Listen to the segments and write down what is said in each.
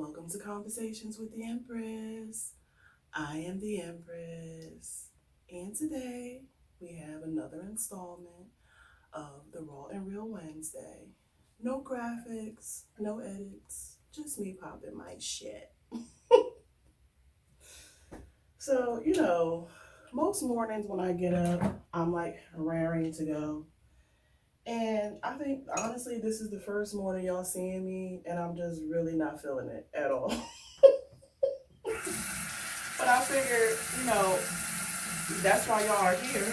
Welcome to Conversations with the Empress. I am the Empress, and today we have another installment of the Raw and Real Wednesday. No graphics, no edits, just me popping my shit. So, most mornings when I get up, I'm like raring to go. And I think honestly, this is the first morning y'all seeing me, and I'm just really not feeling it at all. But I figured, that's why y'all are here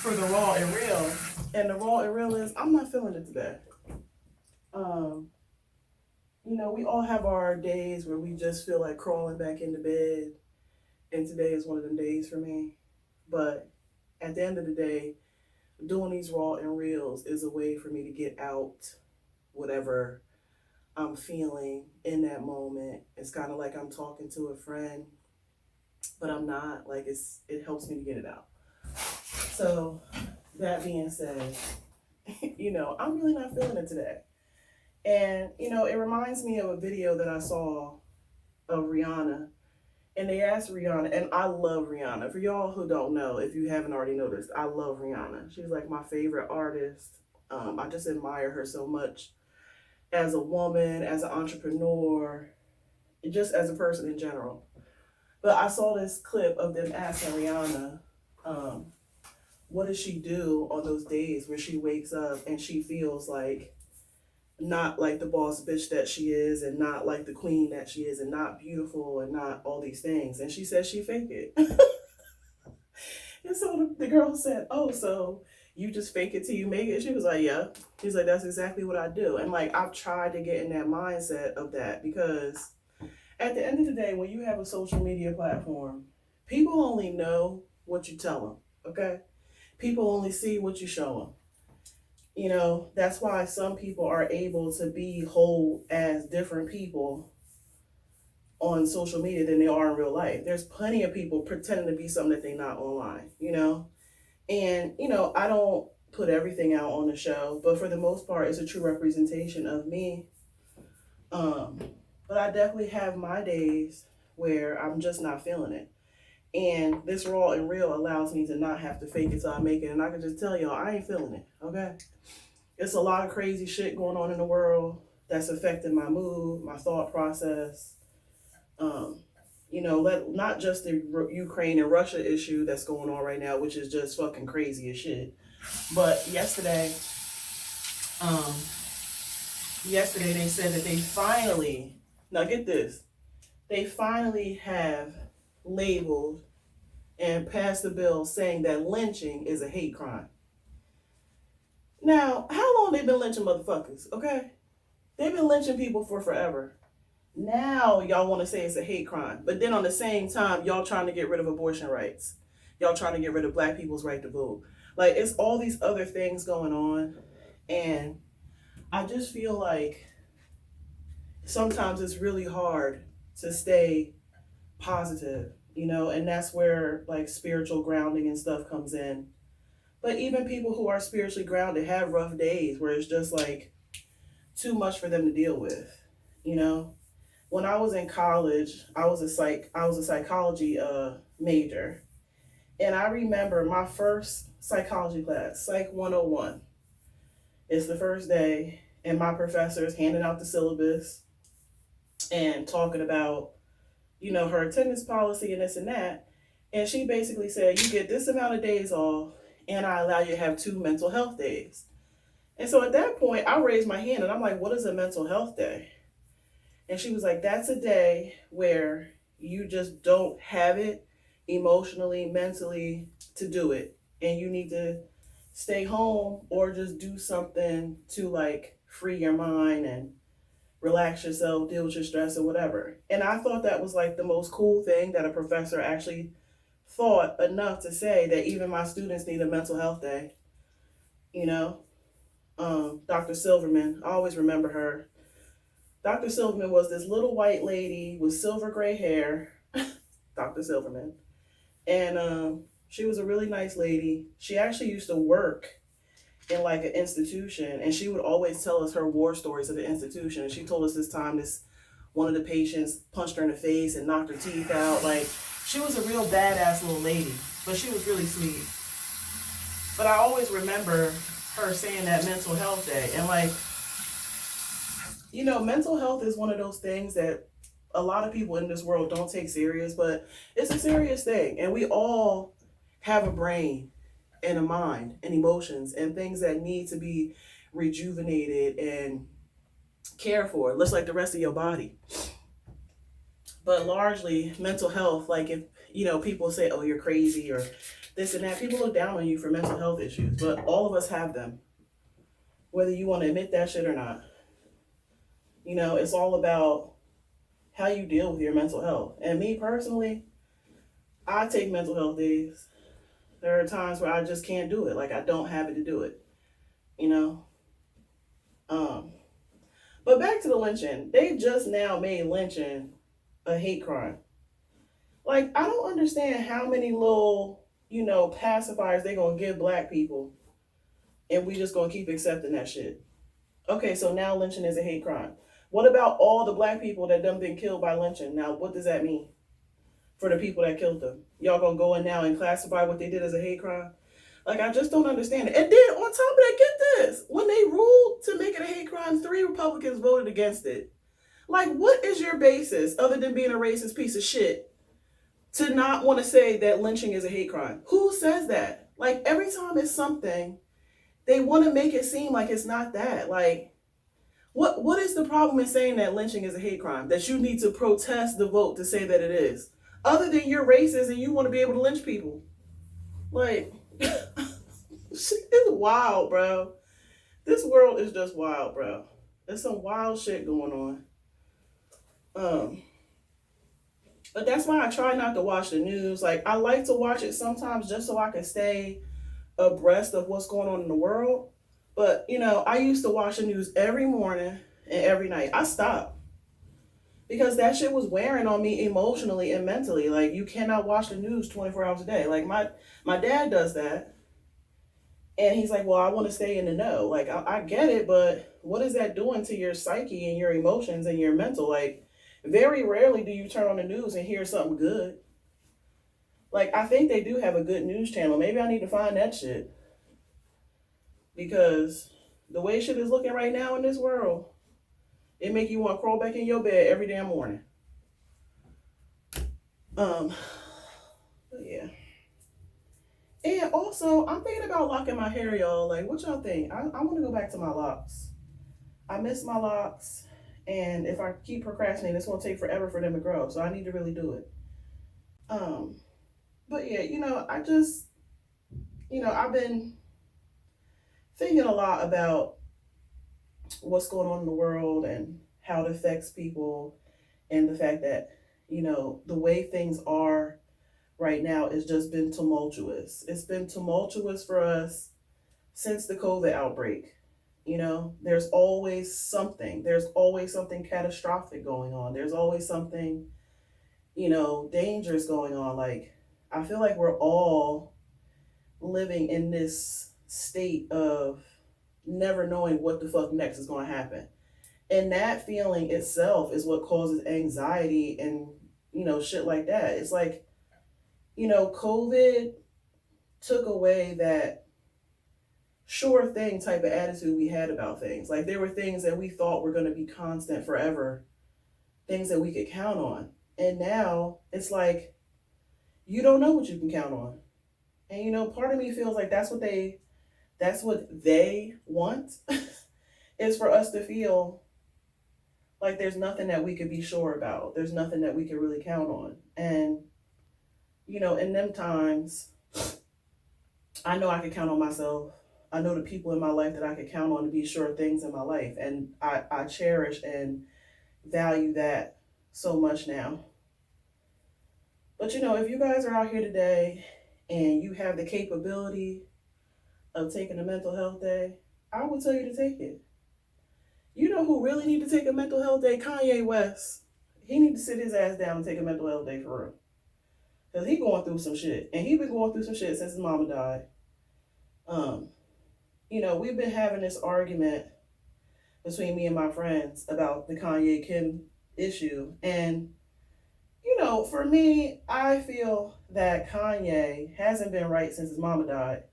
for the raw and real. And the raw and real is I'm not feeling it today. Um, we all have our days where we just feel like crawling back into bed, and today is one of them days for me. But at the end of the day, doing these raw and reels is a way for me to get out whatever I'm feeling in that moment. It's kind of like I'm talking to a friend, but I'm not. Like it helps me to get it out. So that being said, I'm really not feeling it today. And it reminds me of a video that I saw of Rihanna. And they asked Rihanna, and I love Rihanna. For y'all who don't know, if you haven't already noticed, I love Rihanna. She's like my favorite artist. I just admire her so much as a woman, as an entrepreneur, just as a person in general. But I saw this clip of them asking Rihanna, what does she do on those days where she wakes up and she feels like not like the boss bitch that she is, and not like the queen that she is, and not beautiful, and not all these things. And she said she fake it. And so the girl said, oh, so you just fake it till you make it? She was like, yeah. She's like, that's exactly what I do. And like, I've tried to get in that mindset of that, because at the end of the day, when you have a social media platform, people only know what you tell them, okay? People only see what you show them. That's why some people are able to be whole as different people on social media than they are in real life. There's plenty of people pretending to be something that they're not online. And, I don't put everything out on the show, but for the most part, it's a true representation of me. But I definitely have my days where I'm just not feeling it. And this raw and real allows me to not have to fake it till I make it. And I can just tell y'all, I ain't feeling it, okay? It's a lot of crazy shit going on in the world that's affecting my mood, my thought process. Not just the Ukraine and Russia issue that's going on right now, which is just fucking crazy as shit. But um, yesterday they said that they finally, now get this, they finally have labeled and passed a bill saying that lynching is a hate crime. Now, how long they been lynching motherfuckers, okay? They've been lynching people for forever. Now y'all want to say it's a hate crime, but then on the same time, y'all trying to get rid of abortion rights. Y'all trying to get rid of black people's right to vote. Like, it's all these other things going on, and I just feel like sometimes it's really hard to stay positive, and that's where like spiritual grounding and stuff comes in. But even people who are spiritually grounded have rough days where it's just like too much for them to deal with, you know? When I was in college, I was a psychology major. And I remember my first psychology class, Psych 101. It's the first day, and my professor is handing out the syllabus and talking about, her attendance policy and this and that. And she basically said, you get this amount of days off, and I allow you to have 2 mental health days. And so at that point, I raised my hand and I'm like, what is a mental health day? And she was like, that's a day where you just don't have it emotionally, mentally to do it. And you need to stay home or just do something to like free your mind and relax yourself, deal with your stress or whatever. And I thought that was like the most cool thing that a professor actually thought enough to say that even my students need a mental health day. You know, Dr. Silverman, I always remember her. Dr. Silverman was this little white lady with silver gray hair, Dr. Silverman. And she was a really nice lady. She actually used to work in like an institution, and she would always tell us her war stories of the institution. And she told us this time this one of the patients punched her in the face and knocked her teeth out. Like, she was a real badass little lady, but she was really sweet. But I always remember her saying that mental health day. And like, mental health is one of those things that a lot of people in this world don't take serious, but it's a serious thing. And we all have a brain and a mind and emotions and things that need to be rejuvenated and cared for, just like the rest of your body. But largely, mental health, like if, people say, oh, you're crazy or this and that, people look down on you for mental health issues, but all of us have them, whether you want to admit that shit or not. It's all about how you deal with your mental health. And me personally, I take mental health days. There are times where I just can't do it. Like, I don't have it to do it, But back to the lynching. They just now made lynching a hate crime. Like, I don't understand how many little, pacifiers they gonna give black people, and we just gonna keep accepting that shit. Okay, so now lynching is a hate crime. What about all the black people that done been killed by lynching? Now, what does that mean for the people that killed them? Y'all gonna go in now and classify what they did as a hate crime? Like, I just don't understand it. And then on top of that, get this. When they ruled to make it a hate crime, 3 Republicans voted against it. Like, what is your basis, other than being a racist piece of shit, to not want to say that lynching is a hate crime? Who says that? Like, every time it's something, they want to make it seem like it's not that. Like, what is the problem in saying that lynching is a hate crime? That you need to protest the vote to say that it is? Other than you're racist and you want to be able to lynch people. Like, it's wild, bro. This world is just wild, bro. There's some wild shit going on. But that's why I try not to watch the news. Like, I like to watch it sometimes just so I can stay abreast of what's going on in the world. But, I used to watch the news every morning and every night. I stopped. Because that shit was wearing on me emotionally and mentally. Like, you cannot watch the news 24 hours a day. Like, my dad does that. And he's like, well, I want to stay in the know. Like, I get it, but what is that doing to your psyche and your emotions and your mental? Like, very rarely do you turn on the news and hear something good. Like, I think they do have a good news channel. Maybe I need to find that shit. Because the way shit is looking right now in this world, it make you want to crawl back in your bed every damn morning. But yeah. And also, I'm thinking about locking my hair, y'all. Like, what y'all think? I want to go back to my locks. I miss my locks. And if I keep procrastinating, it's going to take forever for them to grow. So I need to really do it. But yeah, I just, I've been thinking a lot about what's going on in the world and how it affects people, and the fact that, the way things are right now has just been tumultuous. It's been tumultuous for us since the COVID outbreak. There's always something. There's always something catastrophic going on. There's always something, dangerous going on. Like, I feel like we're all living in this state of never knowing what the fuck next is going to happen. And that feeling itself is what causes anxiety and, shit like that. It's like, COVID took away that sure thing type of attitude we had about things. Like, there were things that we thought were going to be constant forever, things that we could count on. And now it's like, you don't know what you can count on. And, part of me feels like that's what they want is for us to feel like there's nothing that we could be sure about. There's nothing that we could really count on. And, in them times, I know I could count on myself. I know the people in my life that I could count on to be sure things in my life. And I cherish and value that so much now. But, if you guys are out here today and you have the capability of taking a mental health day, I would tell you to take it. You know who really need to take a mental health day? Kanye West. He need to sit his ass down and take a mental health day for real. Because he going through some shit. And he been going through some shit since his mama died. We've been having this argument between me and my friends about the Kanye Kim issue. And, for me, I feel that Kanye hasn't been right since his mama died.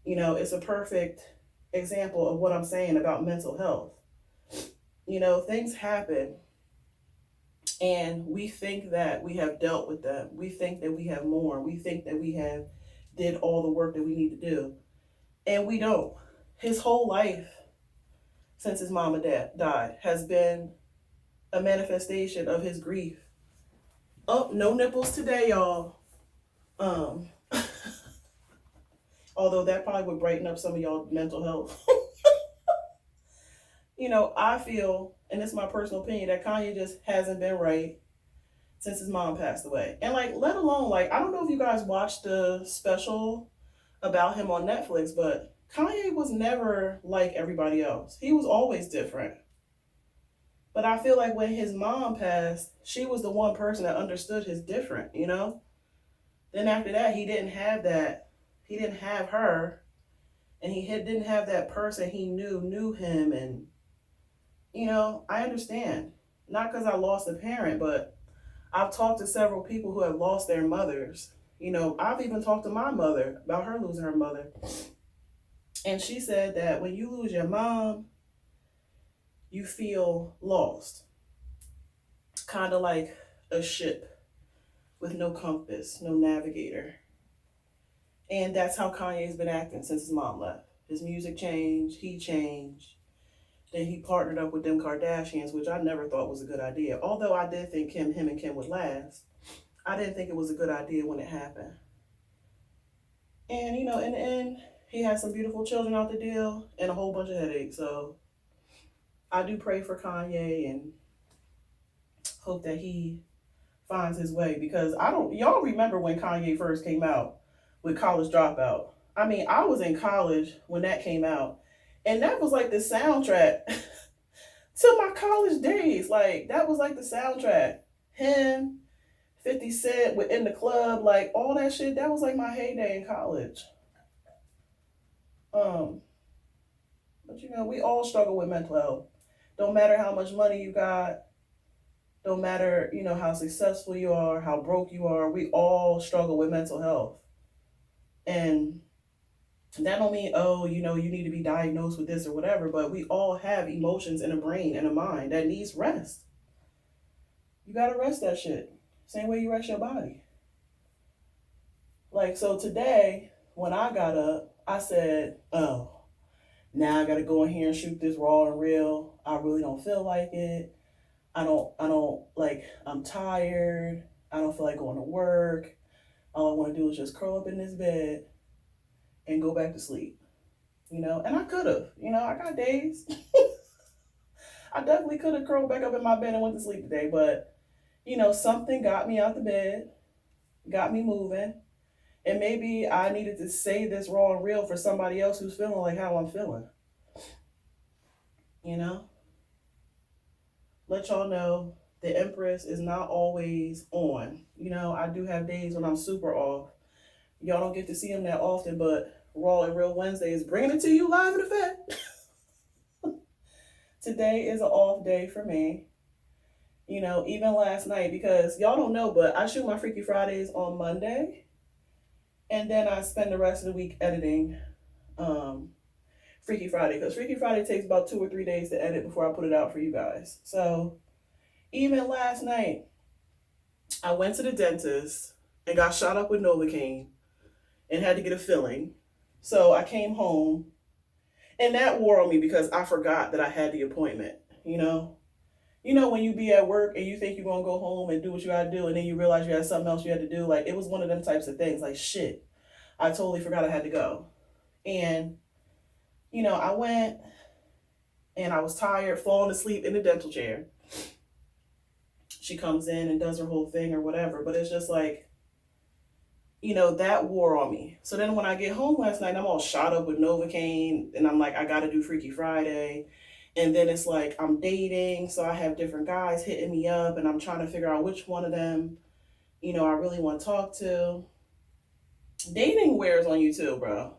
It's a perfect example of what I'm saying about mental health. Things happen and we think that we have dealt with them. We think that we have more. We think that we have did all the work that we need to do. And we don't. His whole life since his mama died has been a manifestation of his grief. Oh, no nipples today, y'all. Um, Although that probably would brighten up some of y'all mental health. I feel, and it's my personal opinion, that Kanye just hasn't been right since his mom passed away. And like, let alone, like, I don't know if you guys watched the special about him on Netflix, but Kanye was never like everybody else. He was always different. But I feel like when his mom passed, she was the one person that understood his different. Then after that, he didn't have that. He didn't have her, and didn't have that person he knew him. And I understand. Not because I lost a parent, but I've talked to several people who have lost their mothers. I've even talked to my mother about her losing her mother. And she said that when you lose your mom, you feel lost. Kind of like a ship with no compass, no navigator. And that's how Kanye's been acting since his mom left. His music changed, he changed. Then he partnered up with them Kardashians, which I never thought was a good idea. Although I did think him and Kim would last. I didn't think it was a good idea when it happened. And, in the end, he had some beautiful children out the deal and a whole bunch of headaches. So I do pray for Kanye and hope that he finds his way, because y'all remember when Kanye first came out with College Dropout. I mean, I was in college when that came out, and that was like the soundtrack to my college days. Like, that was like the soundtrack. Him, 50 Cent in the club, like all that shit, that was like my heyday in college. But we all struggle with mental health. Don't matter how much money you got, don't matter, how successful you are, how broke you are, we all struggle with mental health. And that don't mean, you need to be diagnosed with this or whatever, but we all have emotions in a brain and a mind that needs rest. You gotta rest that shit. Same way you rest your body. Like, so today, when I got up, I said, oh, now I gotta go in here and shoot this raw and real. I really don't feel like it. I'm tired. I don't feel like going to work. All I want to do is just curl up in this bed and go back to sleep. And I could have. I got days. I definitely could have curled back up in my bed and went to sleep today, but, something got me out the bed, got me moving, and maybe I needed to say this raw and real for somebody else who's feeling like how I'm feeling. Let y'all know the Empress is not always on. I do have days when I'm super off. Y'all don't get to see them that often, but Raw and Real Wednesday is bringing it to you live in effect. Today is an off day for me. Even last night, because y'all don't know, but I shoot my Freaky Fridays on Monday. And then I spend the rest of the week editing Freaky Friday, because Freaky Friday takes about 2 or 3 days to edit before I put it out for you guys. So even last night, I went to the dentist and got shot up with Novocaine and had to get a filling. So I came home, and that wore on me because I forgot that I had the appointment. When you be at work and you think you're going to go home and do what you got to do, and then you realize you had something else you had to do. Like, it was one of them types of things. Like, shit, I totally forgot I had to go. And, I went and I was tired, falling asleep in the dental chair. She comes in and does her whole thing or whatever. But it's just like, that wore on me. So then when I get home last night, I'm all shot up with Novocaine, and I'm like, I got to do Freaky Friday. And then it's like, I'm dating, so I have different guys hitting me up, and I'm trying to figure out which one of them, I really want to talk to. Dating wears on you too, bro.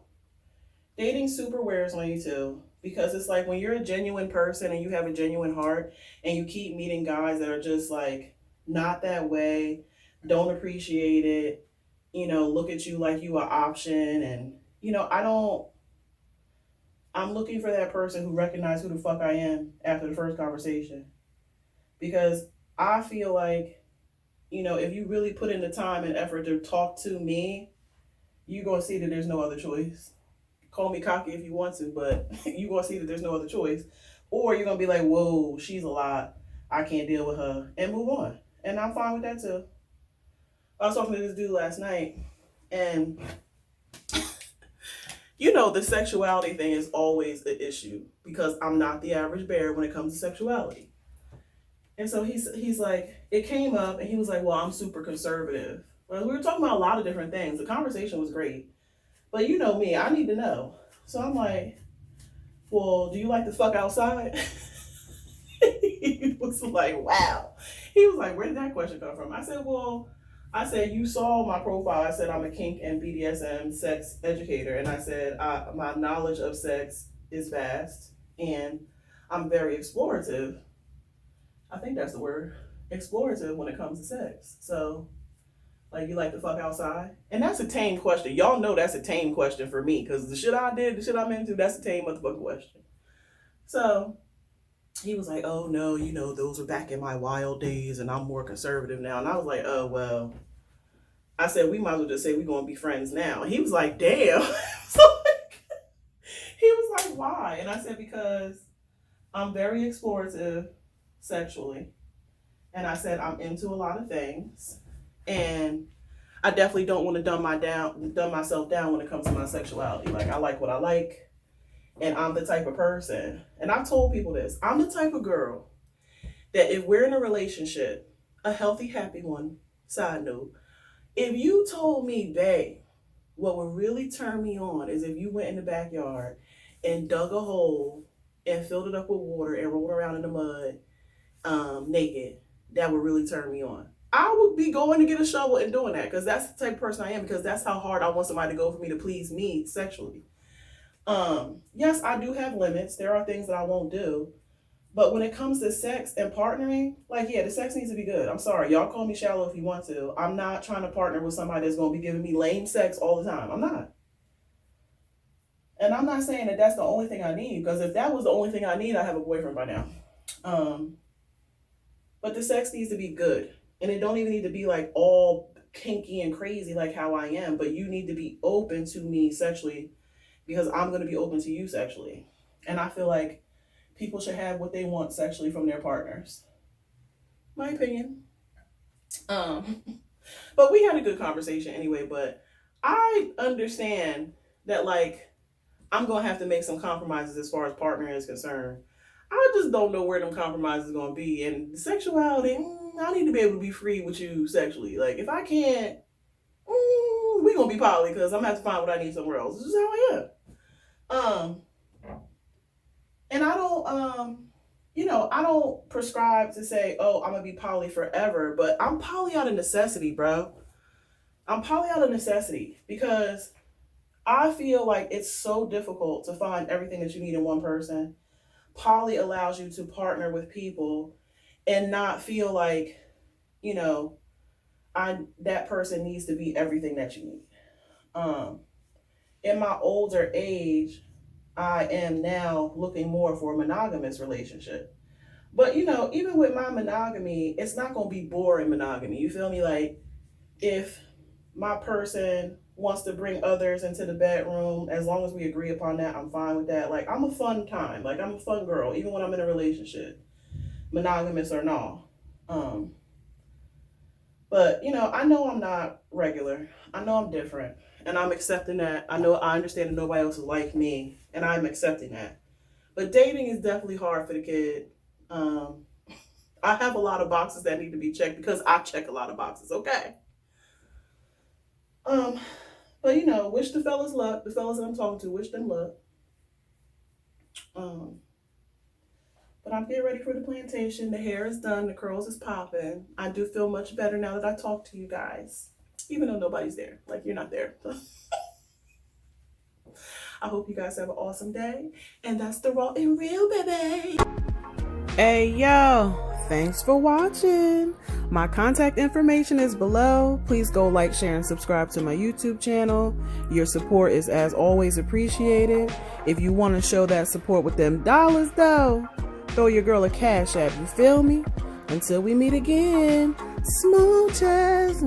Dating super wears on you too. Because it's like when you're a genuine person and you have a genuine heart and you keep meeting guys that are just like not that way, don't appreciate it, look at you like you an option. And, I'm looking for that person who recognizes who the fuck I am after the first conversation. Because I feel like, if you really put in the time and effort to talk to me, you're going to see that there's no other choice. Call me cocky if you want to, but you're going to see that there's no other choice. Or you're going to be like, whoa, she's a lot. I can't deal with her, and move on. And I'm fine with that too. I was talking to this dude last night, and the sexuality thing is always an issue because I'm not the average bear when it comes to sexuality. And so he's like, it came up, and he was like, well, I'm super conservative. Well, we were talking about a lot of different things. The conversation was great. But you know me, I need to know. So I'm like, well, do you like to fuck outside? He was like, wow. He was like, where did that question come from? I said, you saw my profile. I said, I'm a kink and BDSM sex educator. And I said, my knowledge of sex is vast and I'm very explorative. I think that's the word, explorative, when it comes to sex. So, like, you like to fuck outside? And that's a tame question. Y'all know that's a tame question for me because the shit I did, the shit I'm into, that's a tame motherfucking question. So he was like, oh no, those were back in my wild days and I'm more conservative now. And I was like, oh, well, I said, we might as well just say we're going to be friends now. And he was like, damn. So he was like, why? And I said, because I'm very explorative sexually. And I said, I'm into a lot of things. And I definitely don't want to dumb myself down when it comes to my sexuality. Like, I like what I like. And I'm the type of person, and I've told people this, I'm the type of girl that if we're in a relationship, a healthy, happy one, side note, if you told me, babe, what would really turn me on is if you went in the backyard and dug a hole and filled it up with water and rolled around in the mud naked, that would really turn me on. I would be going to get a shovel and doing that because that's the type of person I am, because that's how hard I want somebody to go for me to please me sexually. Yes, I do have limits. There are things that I won't do. But when it comes to sex and partnering, like, yeah, the sex needs to be good. I'm sorry. Y'all call me shallow if you want to. I'm not trying to partner with somebody that's going to be giving me lame sex all the time. I'm not. And I'm not saying that that's the only thing I need, because if that was the only thing I need, I'd have a boyfriend by now. But the sex needs to be good. And it don't even need to be like all kinky and crazy like how I am. But you need to be open to me sexually, because I'm going to be open to you sexually. And I feel like people should have what they want sexually from their partners. My opinion. But we had a good conversation anyway, but I understand that, like, I'm going to have to make some compromises as far as partnering is concerned. I just don't know where them compromises are going to be. And sexuality, I need to be able to be free with you sexually. Like, if I can't, we going to be poly, because I'm going to have to find what I need somewhere else. This is how I am. And I don't, I don't prescribe to say, oh, I'm going to be poly forever, but I'm poly out of necessity, bro. I'm poly out of necessity because I feel like it's so difficult to find everything that you need in one person. Poly allows you to partner with people and not feel like, that person needs to be everything that you need. In my older age, I am now looking more for a monogamous relationship. But, even with my monogamy, it's not going to be boring monogamy. You feel me? Like, if my person wants to bring others into the bedroom, as long as we agree upon that, I'm fine with that. Like, I'm a fun time. Like, I'm a fun girl, even when I'm in a relationship, monogamous or no. But, I know I'm not regular. I know I'm different. And I'm accepting that. I understand that nobody else is like me. And I'm accepting that. But dating is definitely hard for the kid. I have a lot of boxes that need to be checked because I check a lot of boxes. Okay. But wish the fellas luck. The fellas that I'm talking to, wish them luck. But I'm getting ready for the plantation. The hair is done. The curls is popping. I do feel much better now that I talk to you guys. Even though nobody's there. Like, you're not there. I hope you guys have an awesome day. And that's the Raw and Real, baby. Hey, yo. Thanks for watching. My contact information is below. Please go like, share, and subscribe to my YouTube channel. Your support is as always appreciated. If you want to show that support with them dollars though, throw your girl a Cash App, you feel me? Until we meet again, smooches.